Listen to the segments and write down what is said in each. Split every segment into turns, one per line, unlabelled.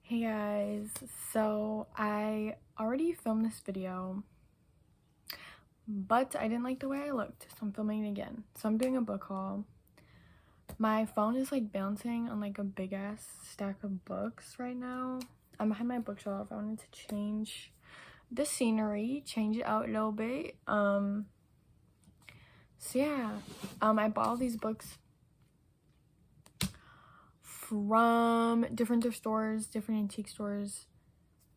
Hey guys, so I already filmed this video, but I didn't like the way I looked, so I'm filming it again. So I'm doing a book haul. My phone is like bouncing on like a big ass stack of books right now. I'm behind my bookshelf. I wanted to change the scenery, change it out a little bit. So yeah, I bought all these books from different thrift stores, different antique stores,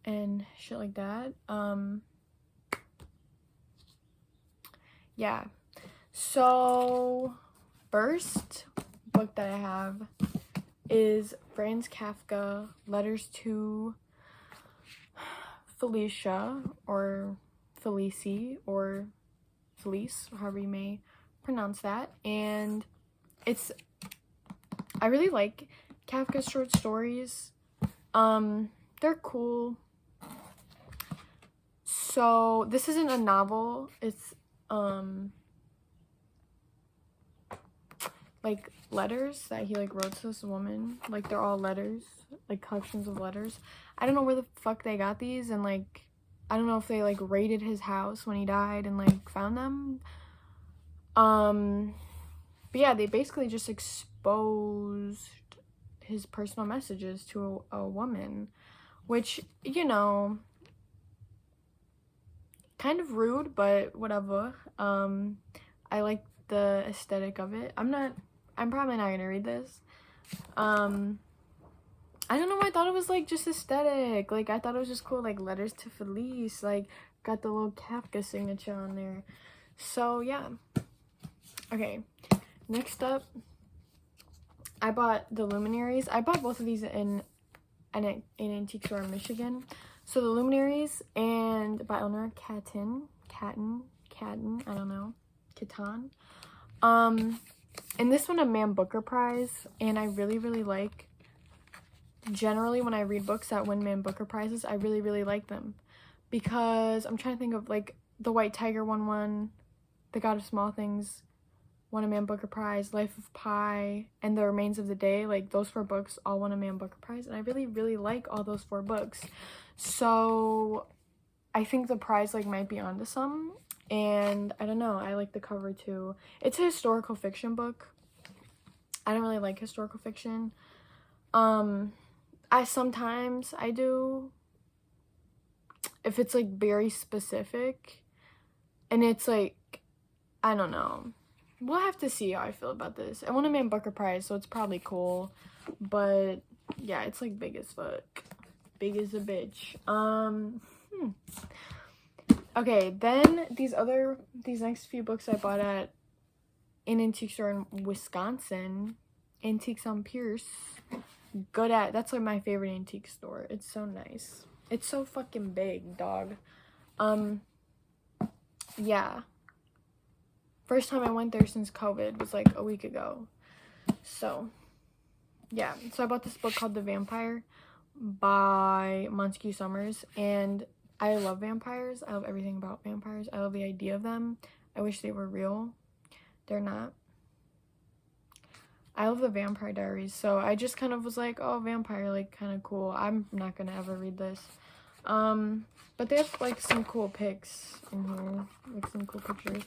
and shit like that. Yeah, so first book that I have is Franz Kafka, Letters to Felicia, or Felicie, or Felice, however you may pronounce that. And I really like Kafka's short stories. They're cool. So this isn't a novel, it's like letters that he like wrote to this woman. Like they're all letters, like collections of letters. I don't know where the fuck they got these, and like I don't know if they like raided his house when he died and like found them. But yeah, they basically just exposed his personal messages to a woman, which, you know, kind of rude, but whatever. I like the aesthetic of it. I'm probably not gonna read this. I don't know why I thought it was like just aesthetic. Like I thought it was just cool, like Letters to Felice, like got the little Kafka signature on there. So yeah. Okay, next up, I bought The Luminaries. I bought both of these in an antique store in Michigan. So The Luminaries and by Eleanor Catton, I don't know, Catan. And this one a Man Booker Prize, and I really like, generally when I read books that win Man Booker Prizes, I really like them, because I'm trying to think of, like, The White Tiger won one, The God of Small Things won a Man Booker Prize, Life of Pi, and The Remains of the Day. Like those 4 books all won a Man Booker Prize, and I really like all those 4 books. So I think the prize like might be onto some, and I don't know, I like the cover too. It's a historical fiction book. I don't really like historical fiction. Sometimes I do, if it's like very specific, and it's like, I don't know. We'll have to see how I feel about this. I won a Man Booker Prize, so it's probably cool. But yeah, it's like big as fuck. Big as a bitch. Okay, then these next few books I bought at an antique store in Wisconsin, Antiques on Pierce. That's like my favorite antique store. It's so nice. It's so fucking big, dog. Yeah. First time I went there since COVID was like a week ago. So yeah, so I bought this book called The Vampire by Montague Summers, and I love vampires. I love everything about vampires. I love the idea of them. I wish they were real. They're not. I love The Vampire Diaries, so I just kind of was like, oh, vampire, like, kind of cool. I'm not gonna ever read this. But they have like some cool pics in here, like some cool pictures.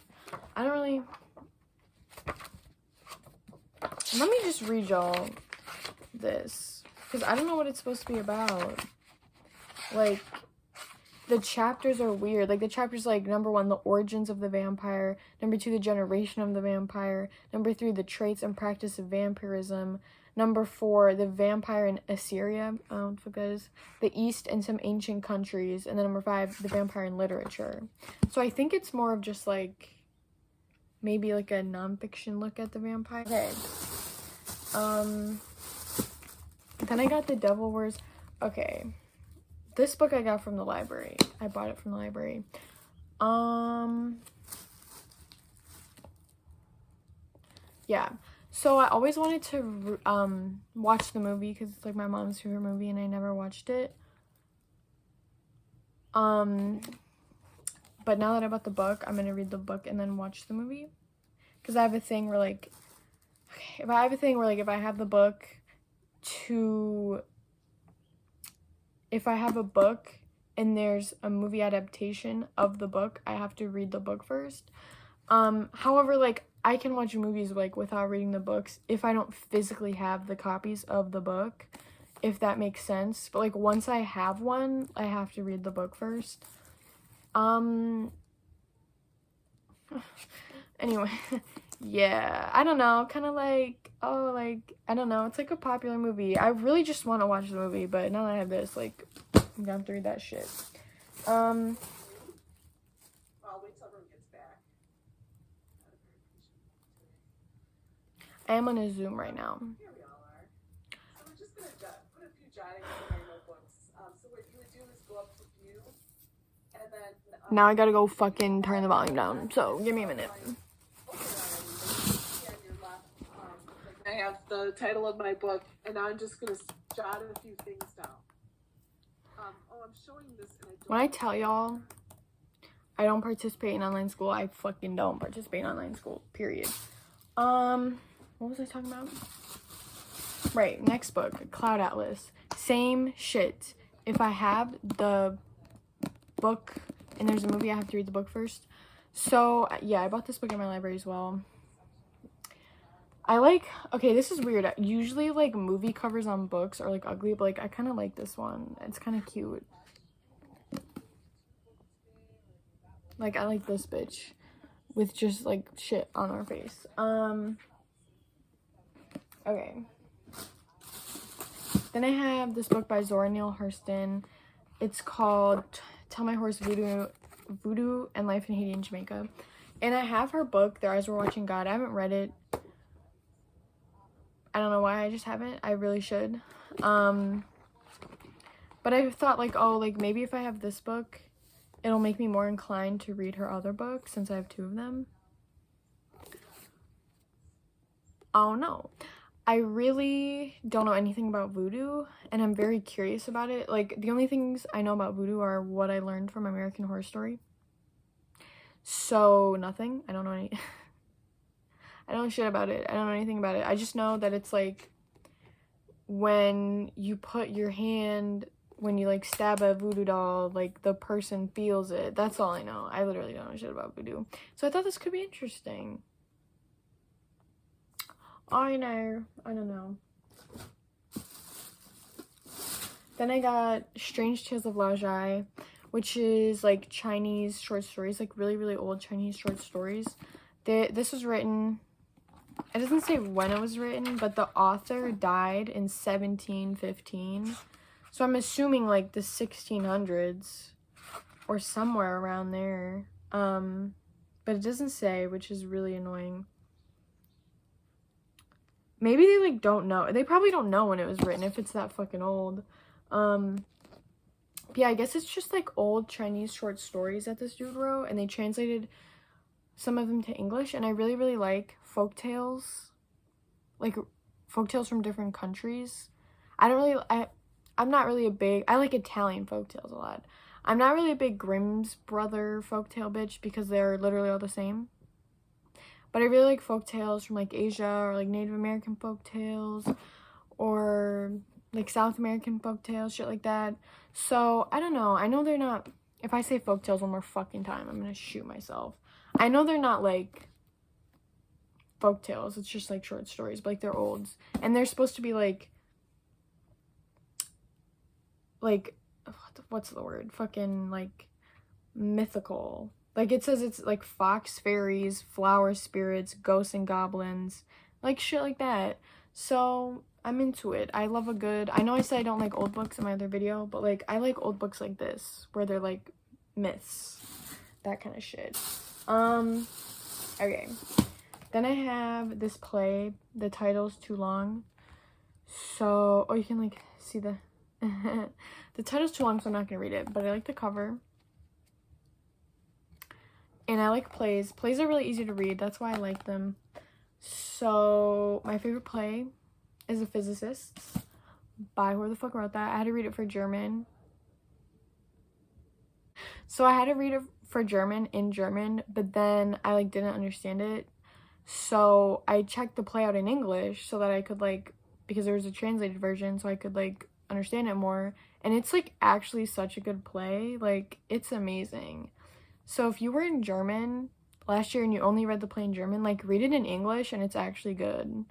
I don't really, let me just read y'all this, because I don't know what it's supposed to be about. Like, the chapters are weird. Like, the chapters, like, number 1, the origins of the vampire. Number 2, the generation of the vampire. Number 3, the traits and practice of vampirism. Number 4, the vampire in Assyria. I don't know what that is. The East and some ancient countries. And then number 5, the vampire in literature. So I think it's more of just, like, maybe, like, a nonfiction look at the vampire. Okay. Then I got The Devil Wears... Okay. This book I got from the library. I bought it from the library. Yeah. So I always wanted to watch the movie, because it's like my mom's favorite movie and I never watched it. But now that I bought the book, I'm gonna read the book and then watch the movie. Because I have a thing where, like, if I have the book to if I have a book and there's a movie adaptation of the book, I have to read the book first. However, like, I can watch movies, like, without reading the books if I don't physically have the copies of the book, if that makes sense. But, like, once I have one, I have to read the book first. Anyway, yeah, I don't know, kind of like, oh, like, I don't know, it's like a popular movie. I really just want to watch the movie, but now that I have this, like, I'm gonna have to read that shit.
I'll wait till everyone gets back.
I am on a Zoom right now.
Here we all are. So we're just gonna put a few jottings in our notebooks. So what you would do is go up to view, and then
Now I gotta go fucking turn the volume down, so give me a minute.
I have the title of my book, and now I'm just gonna jot a few things down. I'm showing this, and
When I tell y'all I don't participate in online school, I fucking don't participate in online school, period. What was I talking about? Right, next book, Cloud Atlas. Same shit. If I have the book and there's a movie, I have to read the book first. So, yeah, I bought this book in my library as well. I like, okay, this is weird. Usually, like, movie covers on books are, like, ugly, but, like, I kind of like this one. It's kind of cute. Like, I like this bitch with just, like, shit on her face. Okay. Then I have this book by Zora Neale Hurston. It's called Tell My Horse Voodoo and Life in Haiti and Jamaica. And I have her book, Their Eyes Were Watching God. I haven't read it. I don't know why I just haven't. I really should. But I thought, like, oh, like, maybe if I have this book, it'll make me more inclined to read her other books since I have 2 of them. Oh, no. I really don't know anything about voodoo, and I'm very curious about it. Like, the only things I know about voodoo are what I learned from American Horror Story. So, nothing. I don't know any... I don't know shit about it. I don't know anything about it. I just know that it's, like, when you put your hand... When you, like, stab a voodoo doll, like, the person feels it. That's all I know. I literally don't know shit about voodoo. So I thought this could be interesting. I know. I don't know. Then I got Strange Tales of Lao Jai, which is, like, Chinese short stories. Like, really, really old Chinese short stories. This was written... It doesn't say when it was written, but the author died in 1715. So I'm assuming, like, the 1600s or somewhere around there. But it doesn't say, which is really annoying. Maybe they, like, don't know. They probably don't know when it was written if it's that fucking old. Yeah, I guess it's just, like, old Chinese short stories that this dude wrote. And they translated some of them to English. And I really, really like folktales. Like, folktales from different countries. I'm not really a big... I like Italian folktales a lot. I'm not really a big Grimm's brother folktale bitch because they're literally all the same. But I really like folktales from, like, Asia or, like, Native American folktales or, like, South American folktales, shit like that. So, I don't know. I know they're not... If I say folktales one more fucking time, I'm gonna shoot myself. I know they're not, like, folktales. It's just, like, short stories, but, like, they're olds. And they're supposed to be, like, what's the word? Fucking, like, mythical. Like, it says it's, like, fox fairies, flower spirits, ghosts and goblins. Like, shit like that. So, I'm into it. I love a good... I know I said I don't like old books in my other video, but, like, I like old books like this, where they're, like, myths. That kind of shit. Okay. Then I have this play. The title's too long. So, oh, you can, like, see the... The title's too long, so I'm not gonna read it, but I like the cover. And I like plays. Plays are really easy to read, that's why I like them. So, my favorite play is The Physicists by whoever the fuck wrote that. I had to read it for German. So, I had to read it for German in German, but then I, like, didn't understand it. So, I checked the play out in English so that I could, like, because there was a translated version, so I could, like, understand it more. And it's like actually such a good play. Like, it's amazing. So if you were in German last year and you only read the play in German, like, read it in English and it's actually good.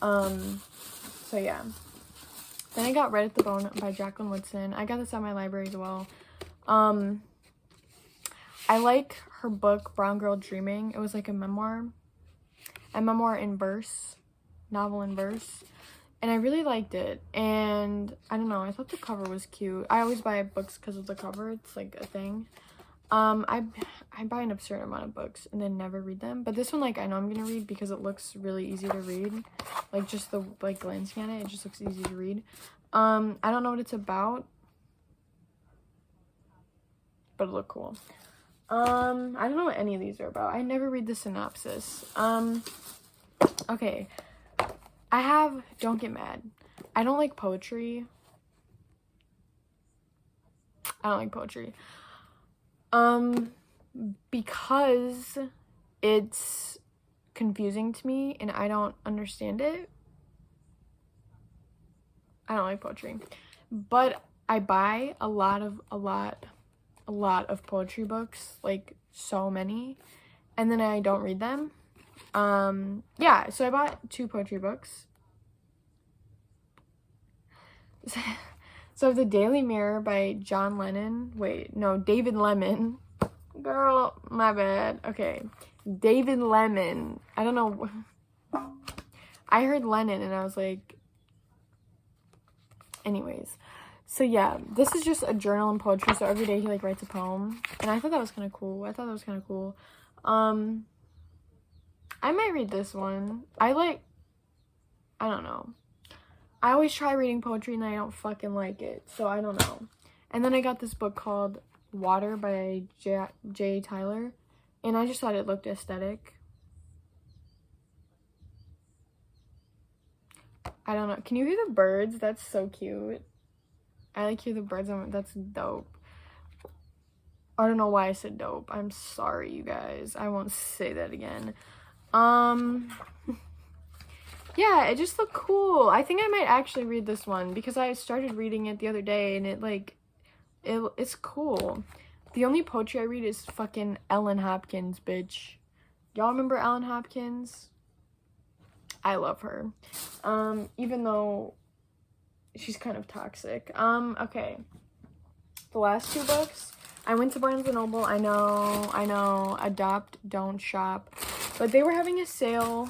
So yeah. Then I got Red at the Bone by Jacqueline Woodson. I got this at my library as well. I like her book, Brown Girl Dreaming. It was like a memoir in verse, novel in verse. And I really liked it. And I don't know, I thought the cover was cute. I always buy books because of the cover. It's like a thing. I buy an absurd amount of books and then never read them. But this one, like, I know I'm gonna read because it looks really easy to read. Like, just the, like, glancing at it, it just looks easy to read. I don't know what it's about, but it looked cool. I don't know what any of these are about. I never read the synopsis. Okay. Don't get mad. I don't like poetry. Because it's confusing to me and I don't understand it. I don't like poetry. But I buy a lot of poetry books, like so many, and then I don't read them. Yeah, so I bought 2 poetry books. So I have The Daily Mirror by David Lemon. Girl, my bad. Okay. David Lemon. I don't know. I heard Lennon and I was like, anyways. So yeah, this is just a journal and poetry. So every day he like writes a poem. And I thought that was kind of cool. I might read this one. I don't know. I always try reading poetry and I don't fucking like it. So I don't know. And then I got this book called Water by J. Tyler. And I just thought it looked aesthetic. I don't know. Can you hear the birds? That's so cute. I like hear the birds. That's dope. I don't know why I said dope. I'm sorry, you guys. I won't say that again. Yeah, it just looked cool. I think I might actually read this one because I started reading it the other day and it's cool. The only poetry I read is fucking Ellen Hopkins, bitch. Y'all remember Ellen Hopkins? I love her. Even though she's kind of toxic. Okay. The last 2 books. I went to Barnes & Noble. I know. Adopt, don't shop. But they were having a sale.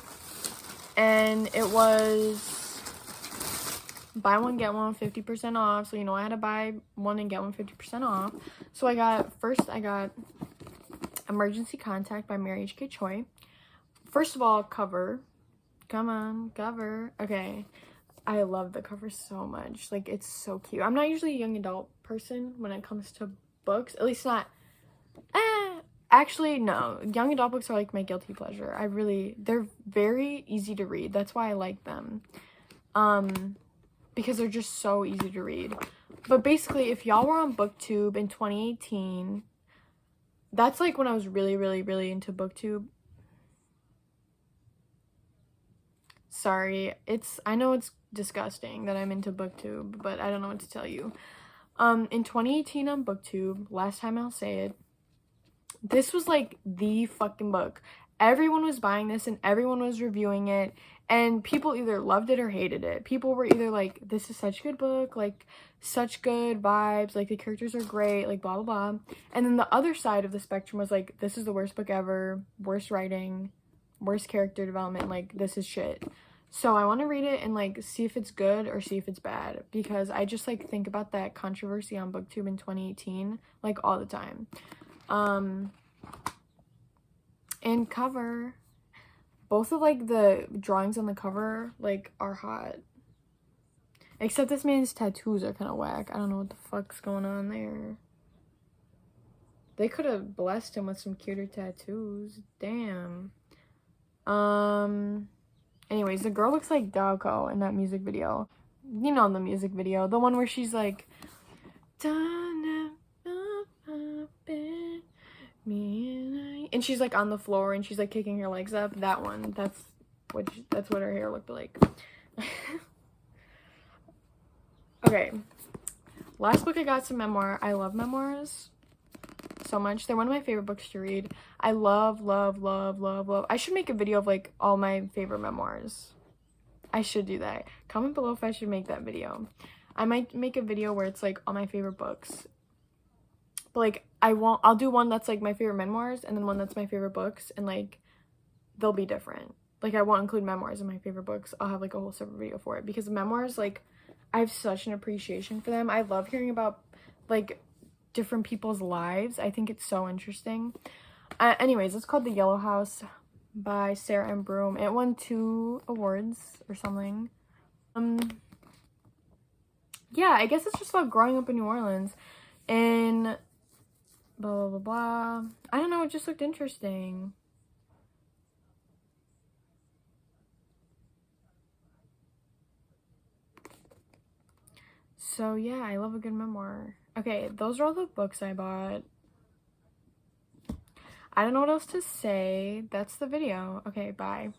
And it was buy one, get one 50% off. So, you know, I had to buy one and get one 50% off. So I got Emergency Contact by Mary H.K. Choi. First of all, cover. Come on, cover. Okay. I love the cover so much. Like, it's so cute. I'm not usually a young adult person when it comes to books. At least not... Actually, no. Young adult books are like my guilty pleasure. They're very easy to read. That's why I like them. Because they're just so easy to read. But basically, if y'all were on BookTube in 2018, that's like when I was really, really, really into BookTube. Sorry. I know it's disgusting that I'm into BookTube, but I don't know what to tell you. In 2018 on BookTube, last time I'll say it, this was like the fucking book. Everyone was buying this and everyone was reviewing it, and people either loved it or hated it. People were either like, this is such a good book, like such good vibes, like the characters are great, like blah blah blah. And then the other side of the spectrum was like, this is the worst book ever, worst writing, worst character development, like this is shit. So I want to read it and like see if it's good or see if it's bad, because I just like think about that controversy on BookTube in 2018 like all the time. And cover, both of like the drawings on the cover like are hot, except this man's tattoos are kind of whack. I don't know what the fuck's going on there. They could have blessed him with some cuter tattoos. Damn. Anyways, the girl looks like Dawko in that music video. You know, the music video, the one where she's like, and she's like on the floor and she's like kicking her legs up. That one. That's what her hair looked like. Okay, last book I got is a memoir. I love memoirs so much. They're one of my favorite books to read. I love. I should make a video of like all my favorite memoirs. I should do that. Comment below if I should make that video. I might make a video where it's like all my favorite books. But like I'll do one that's like my favorite memoirs and then one that's my favorite books, and like they'll be different. Like I won't include memoirs in my favorite books. I'll have like a whole separate video for it, because memoirs, like I have such an appreciation for them. I love hearing about like different people's lives. I think it's so interesting. Anyways, it's called The Yellow House by Sarah M. Broom. It won 2 awards or something. Yeah, I guess it's just about growing up in New Orleans and blah blah blah. I don't know, it just looked interesting. So yeah, I love a good memoir. Okay, those are all the books I bought. I don't know what else to say. That's the video. Okay, bye.